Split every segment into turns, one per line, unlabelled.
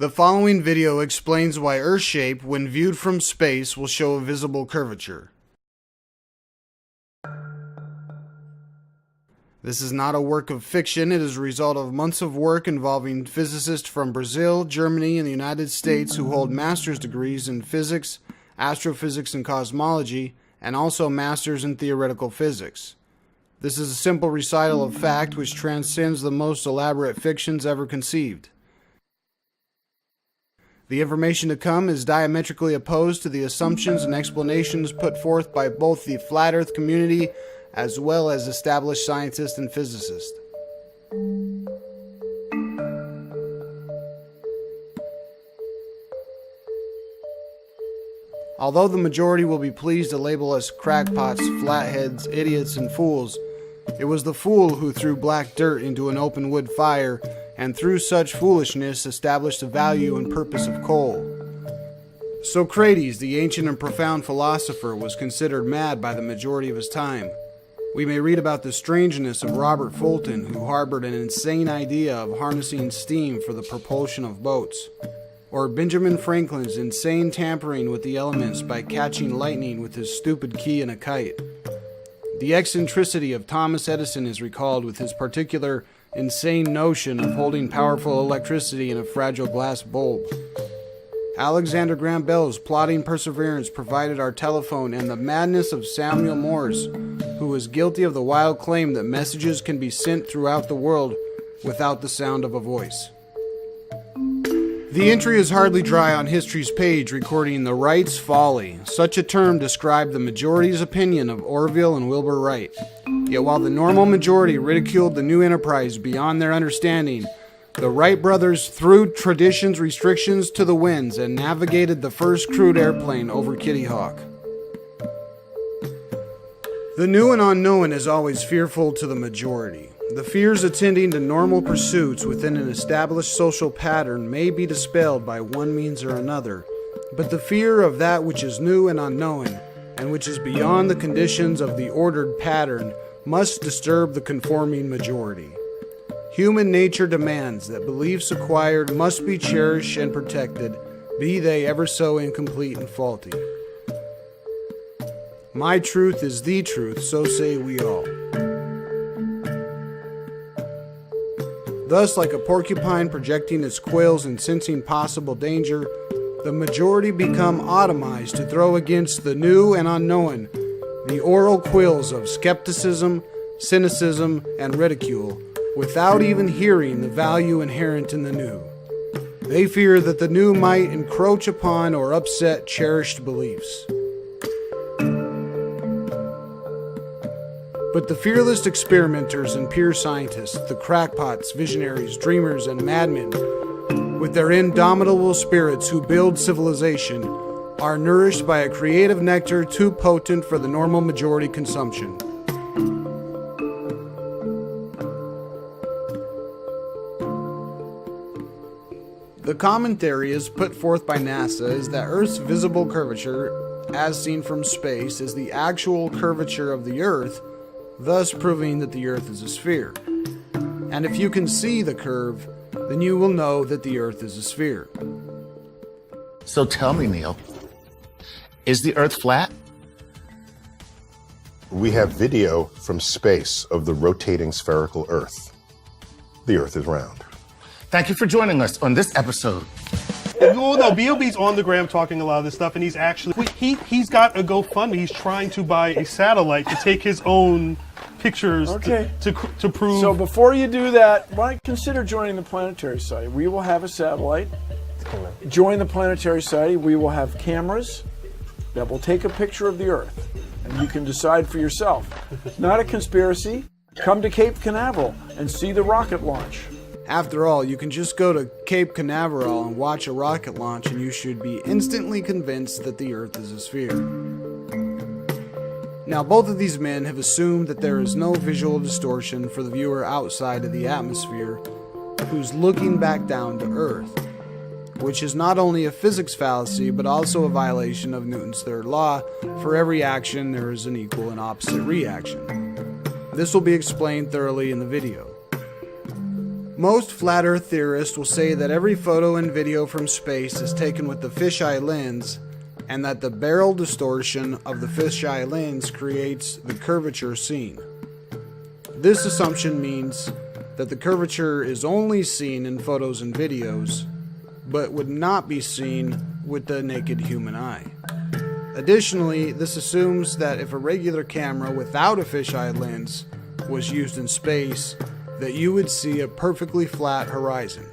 The following video explains why Earth's shape, when viewed from space, will show a visible curvature. This is not a work of fiction. It is a result of months of work involving physicists from Brazil, Germany, and the United States who hold master's degrees in physics, astrophysics, and cosmology, and also masters in theoretical physics. This is a simple recital of fact which transcends the most elaborate fictions ever conceived. The information to come is diametrically opposed to the assumptions and explanations put forth by both the flat Earth community as well as established scientists and physicists. Although the majority will be pleased to label us crackpots, flatheads, idiots, and fools, it was the fool who threw black dirt into an open wood fire, and through such foolishness established the value and purpose of coal. Socrates, the ancient and profound philosopher, was considered mad by the majority of his time. We may read about the strangeness of Robert Fulton, who harbored an insane idea of harnessing steam for the propulsion of boats, or Benjamin Franklin's insane tampering with the elements by catching lightning with his stupid key in a kite. The eccentricity of Thomas Edison is recalled with his particular insane notion of holding powerful electricity in a fragile glass bulb. Alexander Graham Bell's plodding perseverance provided our telephone, and the madness of Samuel Morse, who was guilty of the wild claim that messages can be sent throughout the world without the sound of a voice. The entry is hardly dry on history's page recording the Wright's folly. Such a term described the majority's opinion of Orville and Wilbur Wright. Yet while the normal majority ridiculed the new enterprise beyond their understanding, the Wright brothers threw tradition's restrictions to the winds and navigated the first crewed airplane over Kitty Hawk. The new and unknown is always fearful to the majority. The fears attending to normal pursuits within an established social pattern may be dispelled by one means or another, but the fear of that which is new and unknown, and which is beyond the conditions of the ordered pattern, must disturb the conforming majority. Human nature demands that beliefs acquired must be cherished and protected, be they ever so incomplete and faulty. My truth is the truth, so say we all. Thus, like a porcupine projecting its quills and sensing possible danger, the majority become automized to throw against the new and unknown the oral quills of skepticism, cynicism, and ridicule, without even hearing the value inherent in the new. They fear that the new might encroach upon or upset cherished beliefs. But the fearless experimenters and pure scientists, the crackpots, visionaries, dreamers, and madmen, with their indomitable spirits who build civilization, are nourished by a creative nectar too potent for the normal majority consumption. The common theory as put forth by NASA is that Earth's visible curvature, as seen from space, is the actual curvature of the Earth, thus proving that the Earth is a sphere. And if you can see the curve, then you will know that the Earth is a sphere.
So tell me, Neil, is the Earth flat?
We have video from space of the rotating spherical Earth. The Earth is round.
Thank you for joining us on this episode.
Well, no, BOB's on the gram talking a lot of this stuff, and he's actually, he's got a GoFundMe. He's trying to buy a satellite to take his own pictures to prove.
So before you do that, why don't you consider joining the Planetary Society? We will have a satellite. Join the Planetary Society. We will have cameras that will take a picture of the Earth, and you can decide for yourself. Not a conspiracy. Come to Cape Canaveral and see the rocket launch.
After all, you can just go to Cape Canaveral and watch a rocket launch and you should be instantly convinced that the Earth is a sphere. Now, both of these men have assumed that there is no visual distortion for the viewer outside of the atmosphere who's looking back down to Earth, which is not only a physics fallacy but also a violation of Newton's third law. For every action, there is an equal and opposite reaction. This will be explained thoroughly in the video. Most flat Earth theorists will say that every photo and video from space is taken with the fisheye lens, and that the barrel distortion of the fisheye lens creates the curvature seen. This assumption means that the curvature is only seen in photos and videos, but would not be seen with the naked human eye. Additionally, this assumes that if a regular camera without a fisheye lens was used in space, that you would see a perfectly flat horizon.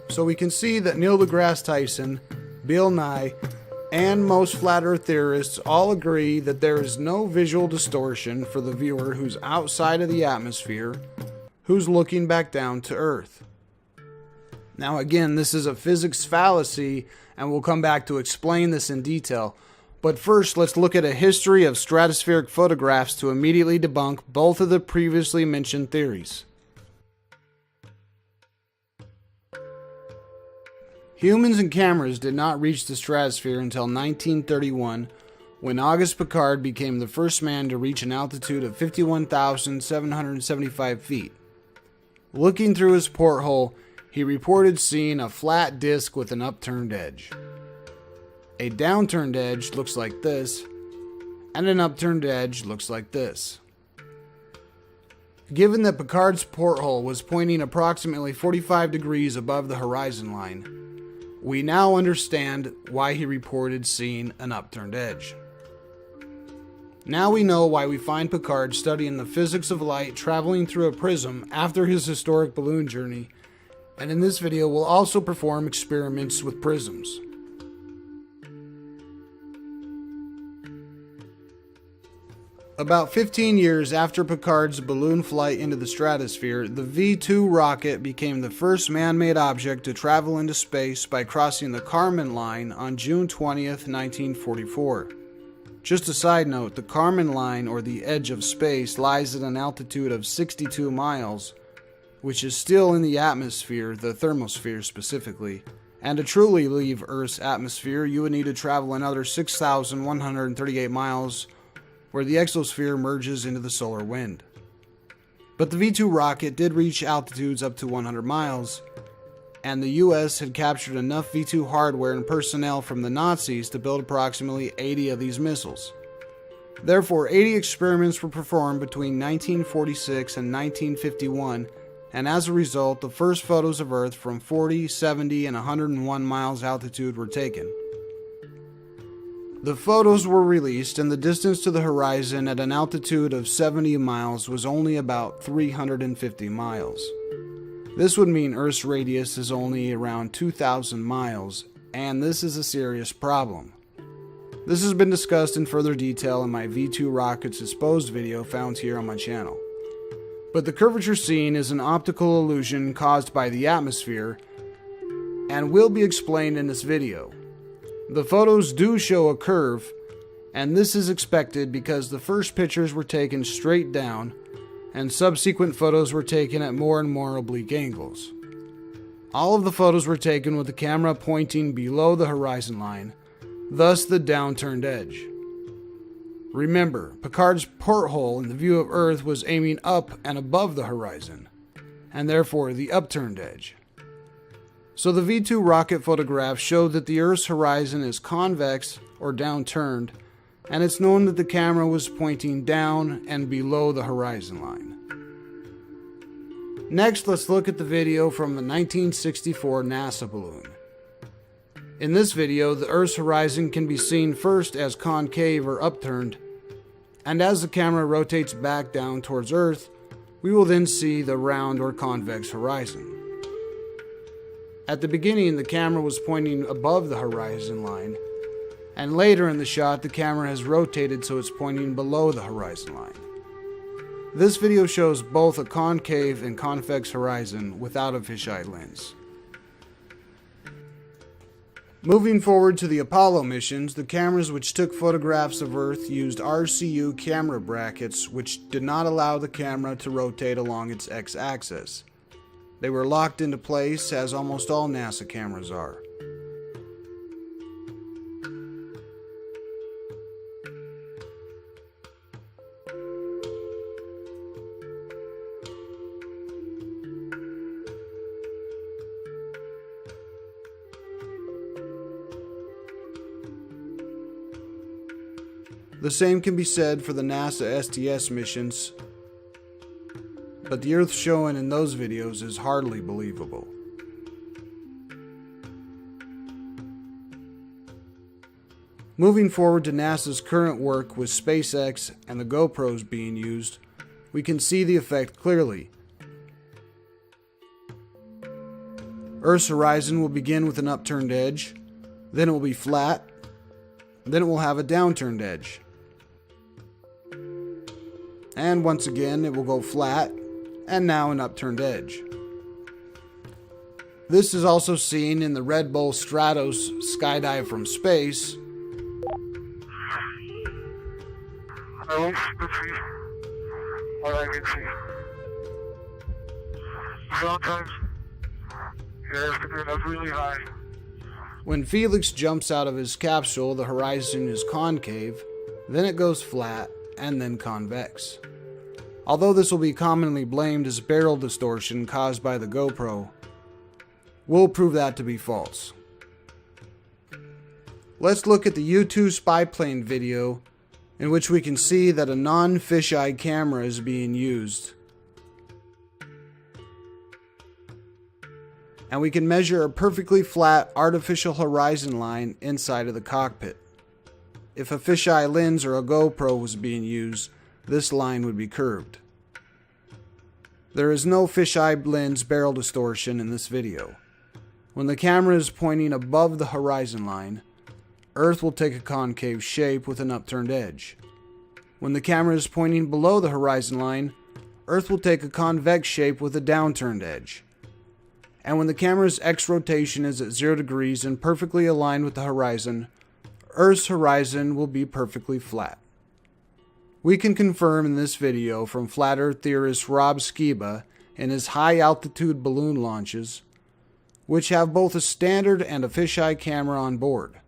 So we can see that Neil deGrasse Tyson, Bill Nye, and most flat Earth theorists all agree that there is no visual distortion for the viewer who's outside of the atmosphere, who's looking back down to Earth. Now again, this is a physics fallacy, and we'll come back to explain this in detail. But first, let's look at a history of stratospheric photographs to immediately debunk both of the previously mentioned theories. Humans and cameras did not reach the stratosphere until 1931, when Auguste Piccard became the first man to reach an altitude of 51,775 feet. Looking through his porthole, he reported seeing a flat disc with an upturned edge. A downturned edge looks like this, and an upturned edge looks like this. Given that Piccard's porthole was pointing approximately 45 degrees above the horizon line, we now understand why he reported seeing an upturned edge. Now we know why we find Piccard studying the physics of light traveling through a prism after his historic balloon journey, and in this video we'll also perform experiments with prisms. About 15 years after Piccard's balloon flight into the stratosphere, the V-2 rocket became the first man-made object to travel into space by crossing the Kármán line on June 20th, 1944. Just a side note, the Kármán line, or the edge of space, lies at an altitude of 62 miles, which is still in the atmosphere, the thermosphere specifically. And to truly leave Earth's atmosphere, you would need to travel another 6,138 miles, where the exosphere merges into the solar wind. But the V-2 rocket did reach altitudes up to 100 miles, and the US had captured enough V-2 hardware and personnel from the Nazis to build approximately 80 of these missiles. Therefore, 80 experiments were performed between 1946 and 1951, and as a result, the first photos of Earth from 40, 70, and 101 miles altitude were taken. The photos were released, and the distance to the horizon at an altitude of 70 miles was only about 350 miles. This would mean Earth's radius is only around 2,000 miles, and this is a serious problem. This has been discussed in further detail in my V-2 rockets exposed video found here on my channel. But the curvature seen is an optical illusion caused by the atmosphere, and will be explained in this video. The photos do show a curve, and this is expected because the first pictures were taken straight down, and subsequent photos were taken at more and more oblique angles. All of the photos were taken with the camera pointing below the horizon line, thus the downturned edge. Remember, Piccard's porthole in the view of Earth was aiming up and above the horizon, and therefore the upturned edge. So the V-2 rocket photographs showed that the Earth's horizon is convex or downturned, and it's known that the camera was pointing down and below the horizon line. Next, let's look at the video from the 1964 NASA balloon. In this video, the Earth's horizon can be seen first as concave or upturned, and as the camera rotates back down towards Earth, we will then see the round or convex horizon. At the beginning, the camera was pointing above the horizon line, and later in the shot, the camera has rotated so it's pointing below the horizon line. This video shows both a concave and convex horizon without a fisheye lens. Moving forward to the Apollo missions, the cameras which took photographs of Earth used RCU camera brackets, which did not allow the camera to rotate along its x-axis. They were locked into place, as almost all NASA cameras are. The same can be said for the NASA STS missions, but the Earth shown in those videos is hardly believable. Moving forward to NASA's current work with SpaceX and the GoPros being used, we can see the effect clearly. Earth's horizon will begin with an upturned edge, then it will be flat, then it will have a downturned edge. And once again it will go flat, and now an upturned edge. This is also seen in the Red Bull Stratos skydive from space.
All I can see. Sometimes it has to be up really high.
When Felix jumps out of his capsule, the horizon is concave, then it goes flat, and then convex. Although this will be commonly blamed as barrel distortion caused by the GoPro, we'll prove that to be false. Let's look at the U-2 spy plane video, in which we can see that a non-fisheye camera is being used. And we can measure a perfectly flat artificial horizon line inside of the cockpit. If a fisheye lens or a GoPro was being used, this line would be curved. There is no fisheye lens barrel distortion in this video. When the camera is pointing above the horizon line, Earth will take a concave shape with an upturned edge. When the camera is pointing below the horizon line, Earth will take a convex shape with a downturned edge. And when the camera's X rotation is at 0 degrees and perfectly aligned with the horizon, Earth's horizon will be perfectly flat. We can confirm in this video from flat Earth theorist Rob Skiba in his high-altitude balloon launches, which have both a standard and a fisheye camera on board.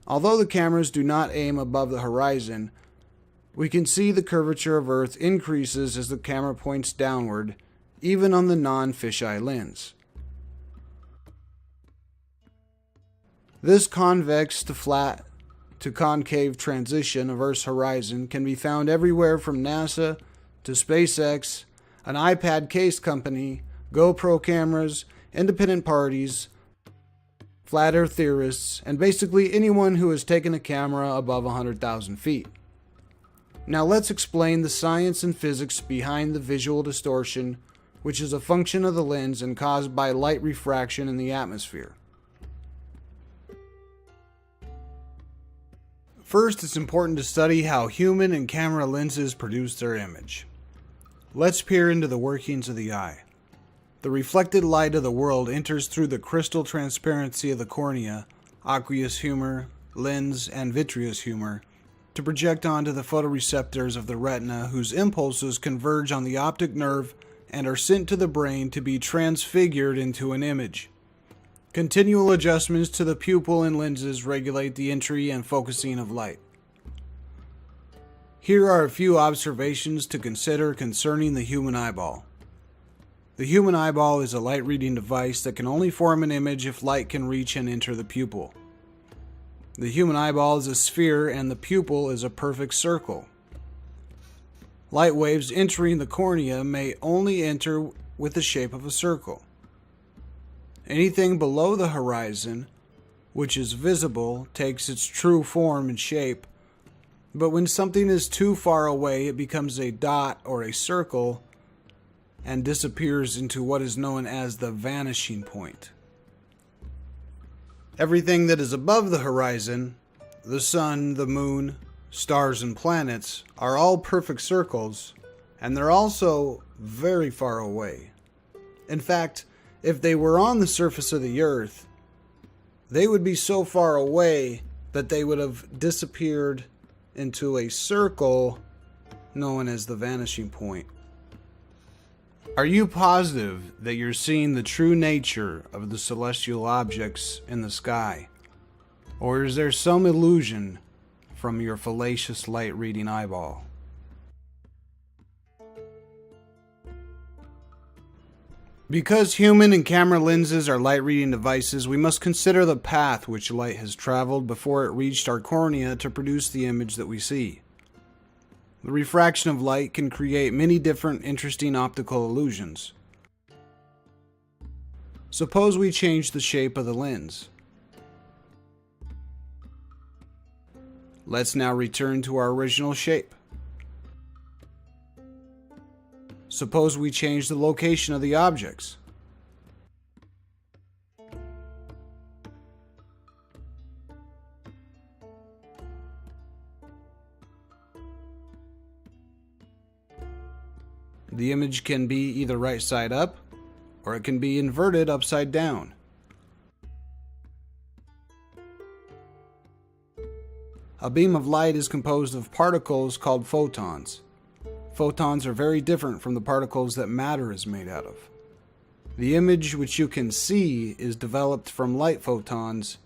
Although the cameras do not aim above the horizon, we can see the curvature of Earth increases as the camera points downward, even on the non-fisheye lens. This convex to flat to concave transition of Earth's horizon can be found everywhere from NASA to SpaceX, an iPad case company, GoPro cameras, independent parties, flat Earth theorists, and basically anyone who has taken a camera above 100,000 feet. Now let's explain the science and physics behind the visual distortion, which is a function of the lens and caused by light refraction in the atmosphere. First, it's important to study how human and camera lenses produce their image. Let's peer into the workings of the eye. The reflected light of the world enters through the crystal transparency of the cornea, aqueous humor, lens, and vitreous humor to project onto the photoreceptors of the retina, whose impulses converge on the optic nerve and are sent to the brain to be transfigured into an image. Continual adjustments to the pupil and lenses regulate the entry and focusing of light. Here are a few observations to consider concerning the human eyeball. The human eyeball is a light-reading device that can only form an image if light can reach and enter the pupil. The human eyeball is a sphere and the pupil is a perfect circle. Light waves entering the cornea may only enter with the shape of a circle. Anything below the horizon, which is visible, takes its true form and shape, but when something is too far away, it becomes a dot or a circle and disappears into what is known as the vanishing point. Everything that is above the horizon, the sun, the moon, stars, and planets, are all perfect circles, and they're also very far away. In fact, if they were on the surface of the Earth, they would be so far away that they would have disappeared into a circle known as the vanishing point. Are you positive that you're seeing the true nature of the celestial objects in the sky? Or is there some illusion from your fallacious light-reading eyeball? Because human and camera lenses are light-reading devices, we must consider the path which light has traveled before it reached our cornea to produce the image that we see. The refraction of light can create many different interesting optical illusions. Suppose we change the shape of the lens. Let's now return to our original shape. Suppose we change the location of the objects. The image can be either right side up, or it can be inverted upside down. A beam of light is composed of particles called photons. Photons are very different from the particles that matter is made out of. The image which you can see is developed from light photons,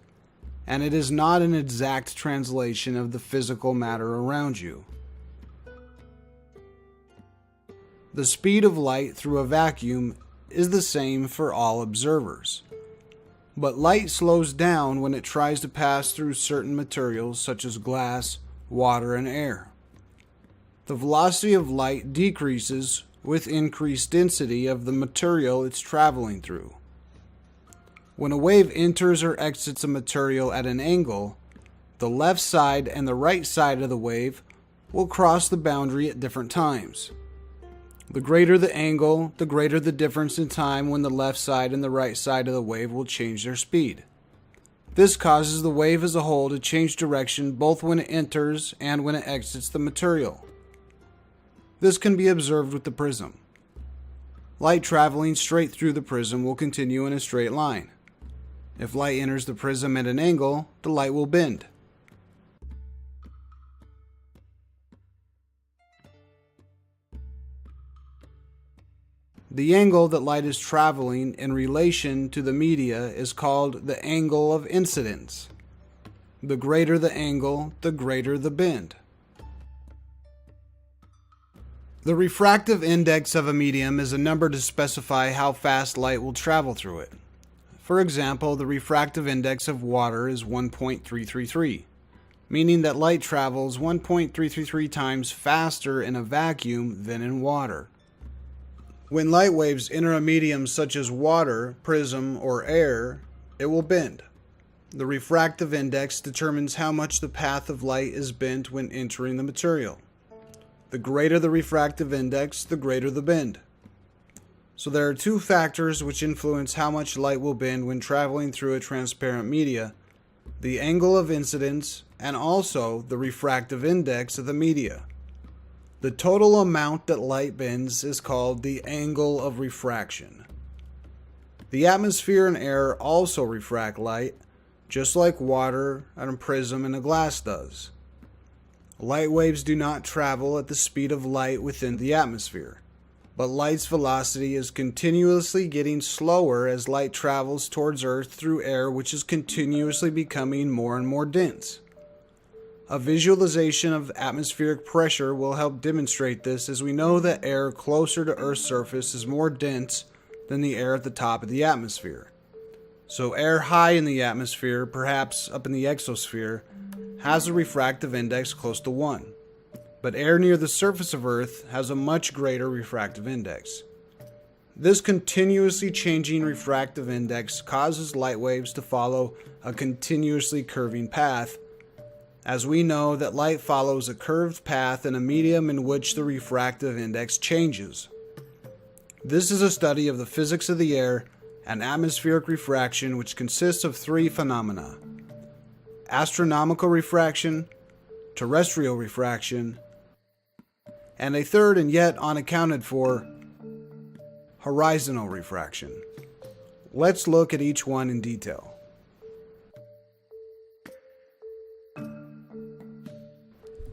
and it is not an exact translation of the physical matter around you. The speed of light through a vacuum is the same for all observers. But light slows down when it tries to pass through certain materials such as glass, water, and air. The velocity of light decreases with increased density of the material it's traveling through. When a wave enters or exits a material at an angle, the left side and the right side of the wave will cross the boundary at different times. The greater the angle, the greater the difference in time when the left side and the right side of the wave will change their speed. This causes the wave as a whole to change direction both when it enters and when it exits the material. This can be observed with the prism. Light traveling straight through the prism will continue in a straight line. If light enters the prism at an angle, the light will bend. The angle that light is traveling in relation to the media is called the angle of incidence. The greater the angle, the greater the bend. The refractive index of a medium is a number to specify how fast light will travel through it. For example, the refractive index of water is 1.333, meaning that light travels 1.333 times faster in a vacuum than in water. When light waves enter a medium such as water, prism, or air, it will bend. The refractive index determines how much the path of light is bent when entering the material. The greater the refractive index, the greater the bend. So there are two factors which influence how much light will bend when traveling through a transparent media: the angle of incidence and also the refractive index of the media. The total amount that light bends is called the angle of refraction. The atmosphere and air also refract light, just like water and a prism and a glass does. Light waves do not travel at the speed of light within the atmosphere, but light's velocity is continuously getting slower as light travels towards Earth through air which is continuously becoming more and more dense. A visualization of atmospheric pressure will help demonstrate this, as we know that air closer to Earth's surface is more dense than the air at the top of the atmosphere. So air high in the atmosphere, perhaps up in the exosphere, has a refractive index close to 1. But air near the surface of Earth has a much greater refractive index. This continuously changing refractive index causes light waves to follow a continuously curving path, as we know that light follows a curved path in a medium in which the refractive index changes. This is a study of the physics of the air and atmospheric refraction, which consists of 3 phenomena: astronomical refraction, terrestrial refraction, and a third and yet unaccounted for, horizontal refraction. Let's look at each one in detail.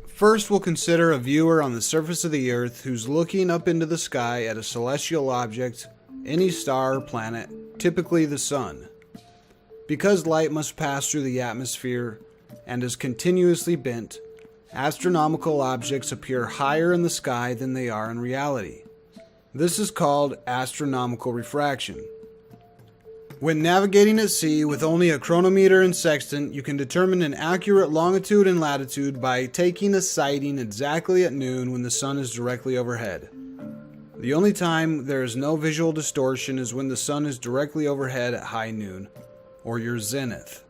First, we'll consider a viewer on the surface of the Earth who's looking up into the sky at a celestial object, any star or planet, typically the sun. Because light must pass through the atmosphere and is continuously bent, astronomical objects appear higher in the sky than they are in reality. This is called astronomical refraction. When navigating at sea with only a chronometer and sextant, you can determine an accurate longitude and latitude by taking a sighting exactly at noon when the sun is directly overhead. The only time there is no visual distortion is when the sun is directly overhead at high noon, or your zenith.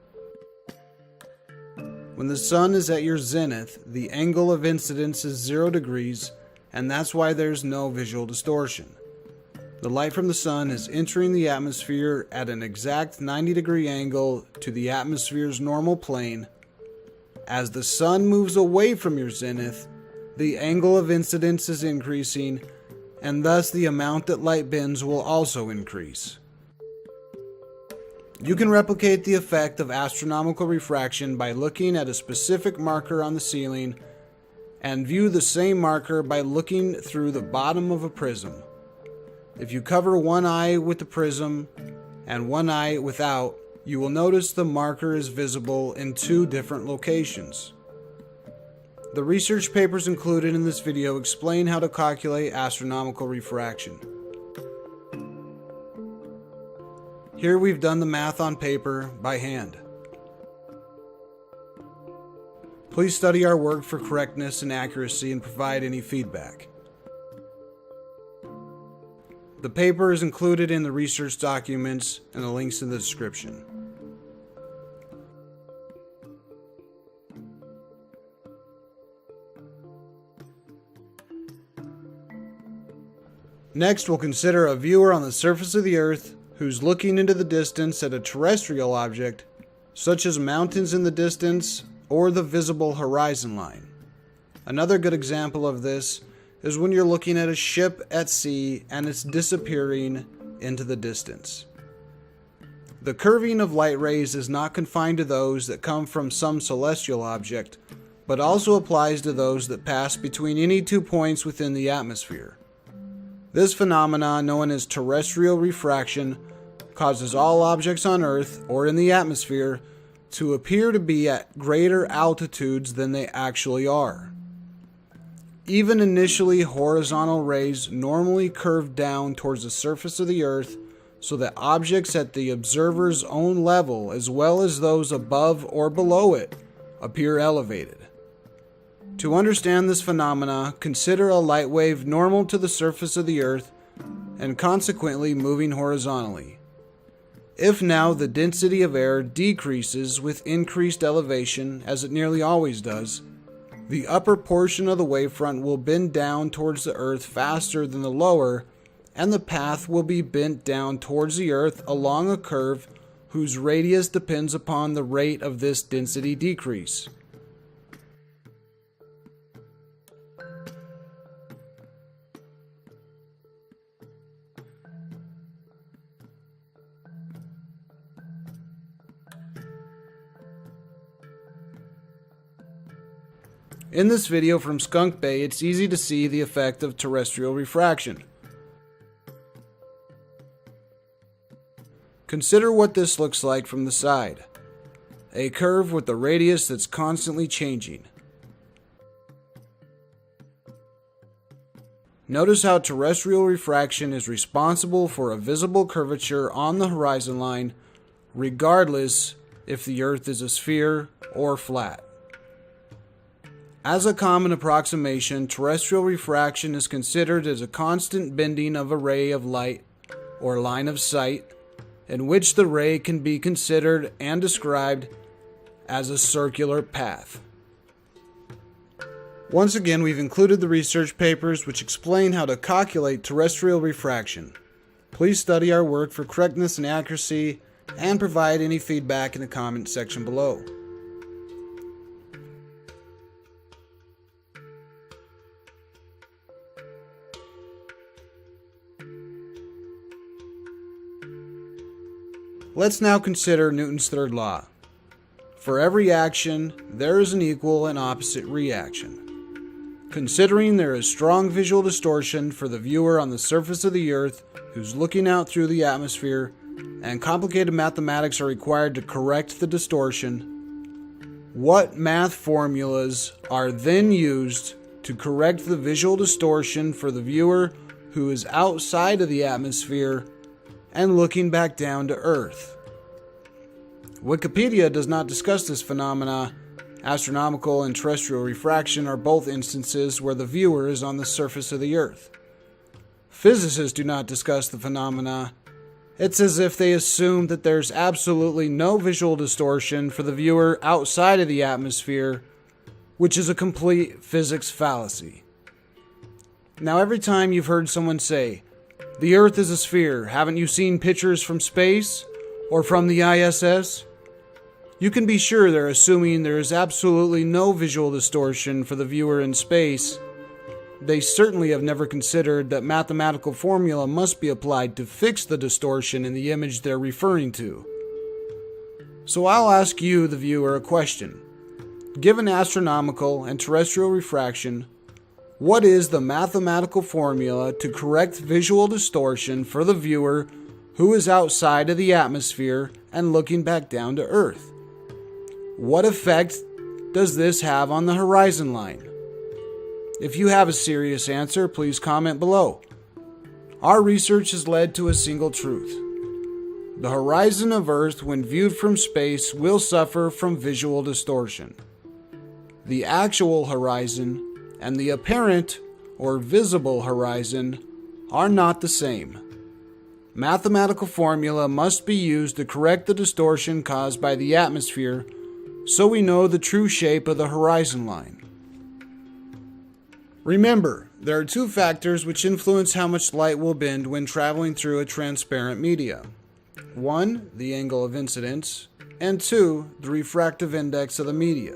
When the sun is at your zenith, the angle of incidence is 0 degrees, and that's why there's no visual distortion. The light from the sun is entering the atmosphere at an exact 90-degree angle to the atmosphere's normal plane. As the sun moves away from your zenith, the angle of incidence is increasing, and thus the amount that light bends will also increase. You can replicate the effect of astronomical refraction by looking at a specific marker on the ceiling, and view the same marker by looking through the bottom of a prism. If you cover one eye with the prism and one eye without, you will notice the marker is visible in two different locations. The research papers included in this video explain how to calculate astronomical refraction. Here we've done the math on paper by hand. Please study our work for correctness and accuracy and provide any feedback. The paper is included in the research documents and the links in the description. Next, we'll consider a viewer on the surface of the Earth who's looking into the distance at a terrestrial object, such as mountains in the distance or the visible horizon line. Another good example of this is when you're looking at a ship at sea and it's disappearing into the distance. The curving of light rays is not confined to those that come from some celestial object, but also applies to those that pass between any 2 points within the atmosphere. This phenomenon, known as terrestrial refraction, causes all objects on Earth or in the atmosphere to appear to be at greater altitudes than they actually are. Even initially, horizontal rays normally curve down towards the surface of the Earth so that objects at the observer's own level, as well as those above or below it, appear elevated. To understand this phenomena, consider a light wave normal to the surface of the Earth and consequently moving horizontally. If now the density of air decreases with increased elevation, as it nearly always does, the upper portion of the wavefront will bend down towards the Earth faster than the lower, and the path will be bent down towards the Earth along a curve whose radius depends upon the rate of this density decrease. In this video from Skunk Bay, it's easy to see the effect of terrestrial refraction. Consider what this looks like from the side. A curve with a radius that's constantly changing. Notice how terrestrial refraction is responsible for a visible curvature on the horizon line, regardless if the Earth is a sphere or flat. As a common approximation, terrestrial refraction is considered as a constant bending of a ray of light, or line of sight, in which the ray can be considered and described as a circular path. Once again, we've included the research papers which explain how to calculate terrestrial refraction. Please study our work for correctness and accuracy, and provide any feedback in the comment section below. Let's now consider Newton's third law. For every action, there is an equal and opposite reaction. Considering there is strong visual distortion for the viewer on the surface of the Earth who's looking out through the atmosphere, and complicated mathematics are required to correct the distortion, what math formulas are then used to correct the visual distortion for the viewer who is outside of the atmosphere and looking back down to Earth. Wikipedia does not discuss this phenomena. Astronomical and terrestrial refraction are both instances where the viewer is on the surface of the Earth. Physicists do not discuss the phenomena. It's as if they assume that there's absolutely no visual distortion for the viewer outside of the atmosphere, which is a complete physics fallacy. Now, every time you've heard someone say, "The Earth is a sphere, haven't you seen pictures from space or from the ISS?" you can be sure they're assuming there is absolutely no visual distortion for the viewer in space. They certainly have never considered that mathematical formula must be applied to fix the distortion in the image they're referring to. So I'll ask you, the viewer, a question. Given astronomical and terrestrial refraction, what is the mathematical formula to correct visual distortion for the viewer who is outside of the atmosphere and looking back down to Earth? What effect does this have on the horizon line? If you have a serious answer, please comment below. Our research has led to a single truth. The horizon of Earth, when viewed from space, will suffer from visual distortion. The actual horizon and the apparent or visible horizon are not the same. Mathematical formula must be used to correct the distortion caused by the atmosphere so we know the true shape of the horizon line. Remember, there are two factors which influence how much light will bend when traveling through a transparent media. One, the angle of incidence, and two, the refractive index of the media.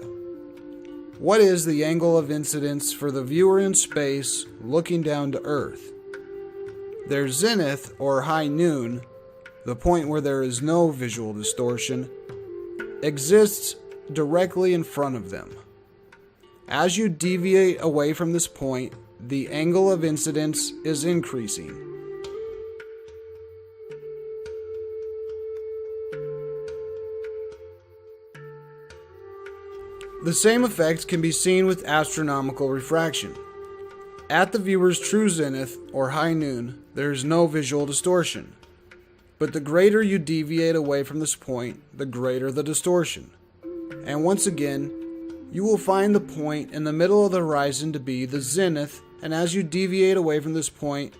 What is the angle of incidence for the viewer in space looking down to Earth? Their zenith, or high noon, the point where there is no visual distortion, exists directly in front of them. As you deviate away from this point, the angle of incidence is increasing. The same effect can be seen with astronomical refraction. At the viewer's true zenith, or high noon, there is no visual distortion. But the greater you deviate away from this point, the greater the distortion. And once again, you will find the point in the middle of the horizon to be the zenith, and as you deviate away from this point,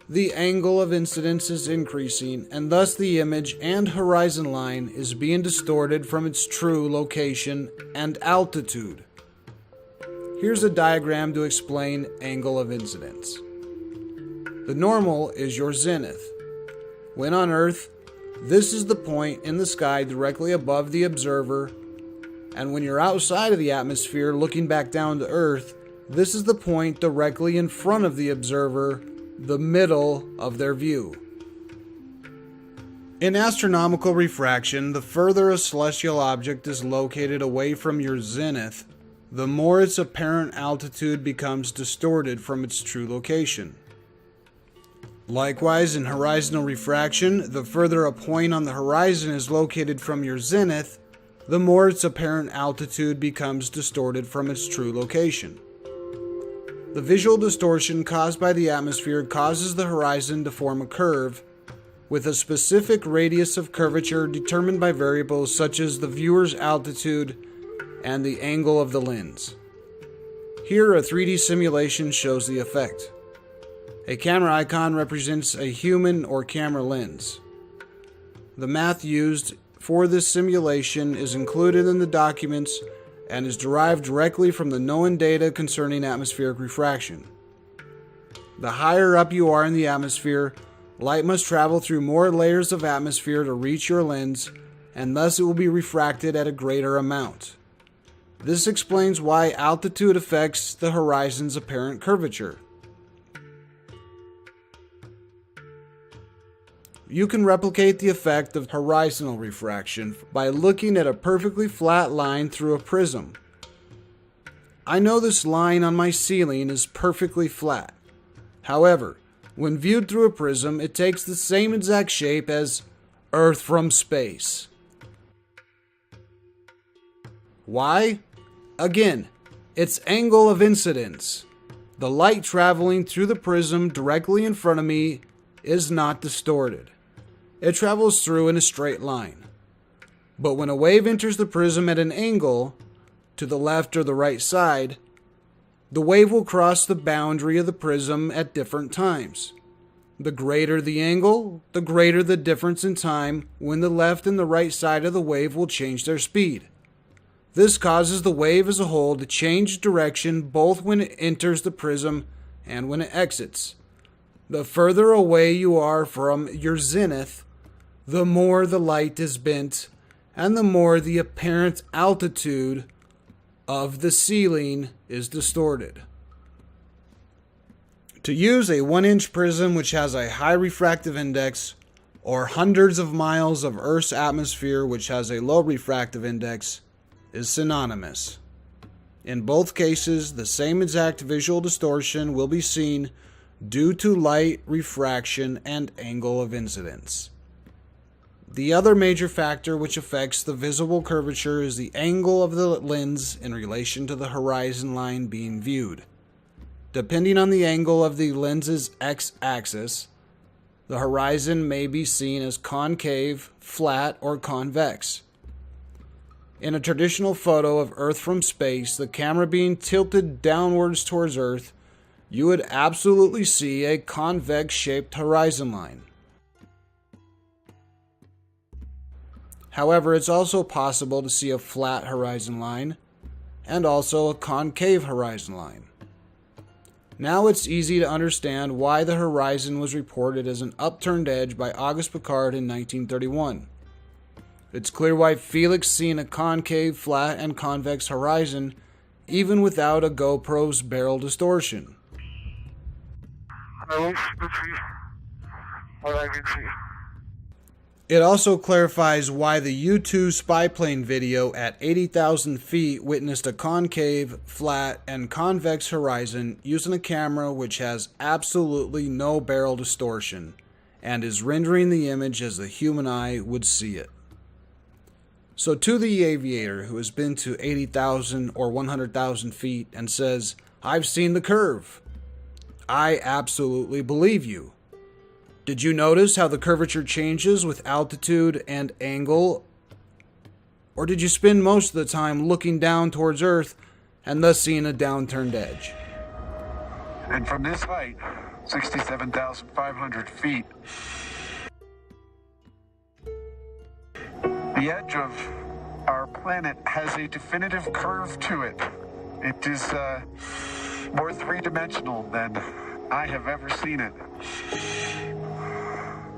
the angle of incidence is increasing, and thus the image and horizon line is being distorted from its true location and altitude. Here's a diagram to explain angle of incidence. The normal is your zenith. When on Earth, this is the point in the sky directly above the observer, and when you're outside of the atmosphere looking back down to Earth, this is the point directly in front of the observer, the middle of their view. In astronomical refraction, the further a celestial object is located away from your zenith, the more its apparent altitude becomes distorted from its true location. Likewise, in horizontal refraction, the further a point on the horizon is located from your zenith, the more its apparent altitude becomes distorted from its true location. The visual distortion caused by the atmosphere causes the horizon to form a curve, with a specific radius of curvature determined by variables such as the viewer's altitude and the angle of the lens. Here, a 3D simulation shows the effect. A camera icon represents a human or camera lens. The math used for this simulation is included in the documents and is derived directly from the known data concerning atmospheric refraction. The higher up you are in the atmosphere, light must travel through more layers of atmosphere to reach your lens, and thus it will be refracted at a greater amount. This explains why altitude affects the horizon's apparent curvature. You can replicate the effect of horizontal refraction by looking at a perfectly flat line through a prism. I know this line on my ceiling is perfectly flat. However, when viewed through a prism, it takes the same exact shape as Earth from space. Why? Again, it's angle of incidence. The light traveling through the prism directly in front of me is not distorted. It travels through in a straight line. But when a wave enters the prism at an angle, to the left or the right side, the wave will cross the boundary of the prism at different times. The greater the angle, the greater the difference in time when the left and the right side of the wave will change their speed. This causes the wave as a whole to change direction both when it enters the prism and when it exits. The further away you are from your zenith, the more the light is bent and the more the apparent altitude of the ceiling is distorted. To use a 1-inch prism which has a high refractive index, or hundreds of miles of Earth's atmosphere which has a low refractive index, is synonymous. In both cases, the same exact visual distortion will be seen due to light, refraction, and angle of incidence. The other major factor which affects the visible curvature is the angle of the lens in relation to the horizon line being viewed. Depending on the angle of the lens's x-axis, the horizon may be seen as concave, flat, or convex. In a traditional photo of Earth from space, the camera being tilted downwards towards Earth, you would absolutely see a convex-shaped horizon line. However, it's also possible to see a flat horizon line and also a concave horizon line. Now it's easy to understand why the horizon was reported as an upturned edge by Auguste Piccard in 1931. It's clear why Felix seen a concave, flat, and convex horizon even without a GoPro's barrel distortion.
I wish to see what I can see.
It also clarifies why the U-2 spy plane video at 80,000 feet witnessed a concave, flat, and convex horizon using a camera which has absolutely no barrel distortion and is rendering the image as the human eye would see it. So to the aviator who has been to 80,000 or 100,000 feet and says, "I've seen the curve," I absolutely believe you. Did you notice how the curvature changes with altitude and angle? Or did you spend most of the time looking down towards Earth and thus seeing a downturned edge?
And from this height, 67,500 feet, the edge of our planet has a definitive curve to it. It is more three-dimensional than I have ever seen it.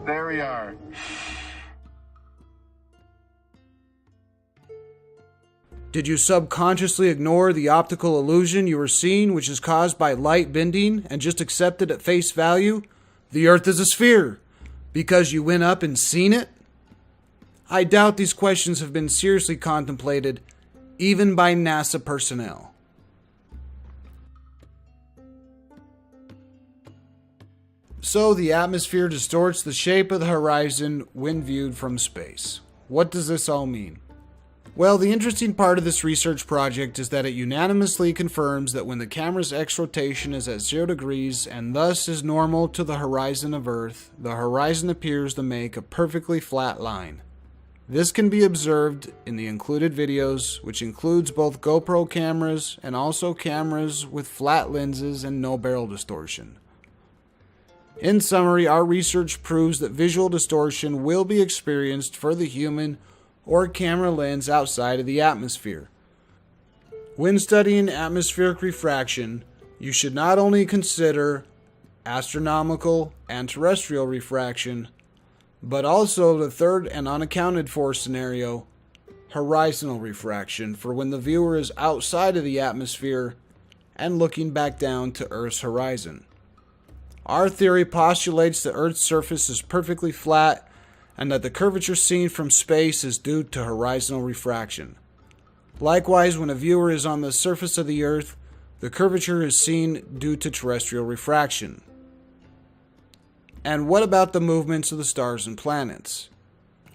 There we are.
Did you subconsciously ignore the optical illusion you were seeing, which is caused by light bending, and just accept it at face value? The Earth is a sphere, because you went up and seen it? I doubt these questions have been seriously contemplated, even by NASA personnel. So the atmosphere distorts the shape of the horizon when viewed from space. What does this all mean? Well, the interesting part of this research project is that it unanimously confirms that when the camera's x-rotation is at 0 degrees and thus is normal to the horizon of Earth, the horizon appears to make a perfectly flat line. This can be observed in the included videos, which includes both GoPro cameras and also cameras with flat lenses and no barrel distortion. In summary, our research proves that visual distortion will be experienced for the human or camera lens outside of the atmosphere. When studying atmospheric refraction, you should not only consider astronomical and terrestrial refraction, but also the third and unaccounted for scenario, horizontal refraction, for when the viewer is outside of the atmosphere and looking back down to Earth's horizon. Our theory postulates that Earth's surface is perfectly flat and that the curvature seen from space is due to horizontal refraction. Likewise, when a viewer is on the surface of the Earth, the curvature is seen due to terrestrial refraction. And what about the movements of the stars and planets?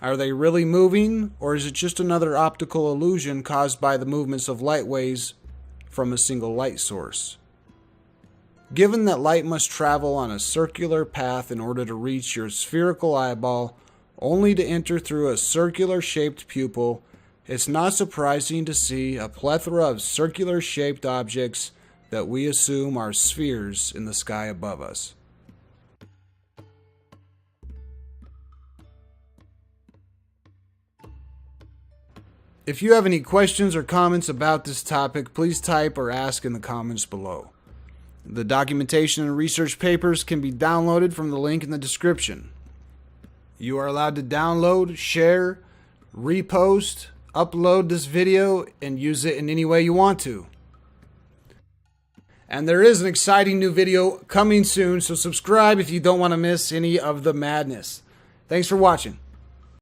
Are they really moving, or is it just another optical illusion caused by the movements of light waves from a single light source? Given that light must travel on a circular path in order to reach your spherical eyeball, only to enter through a circular-shaped pupil, it's not surprising to see a plethora of circular-shaped objects that we assume are spheres in the sky above us. If you have any questions or comments about this topic, please type or ask in the comments below. The documentation and research papers can be downloaded from the link in the description. You are allowed to download, share, repost, upload this video, and use it in any way you want to. And there is an exciting new video coming soon, so subscribe if you don't want to miss any of the madness. Thanks for watching.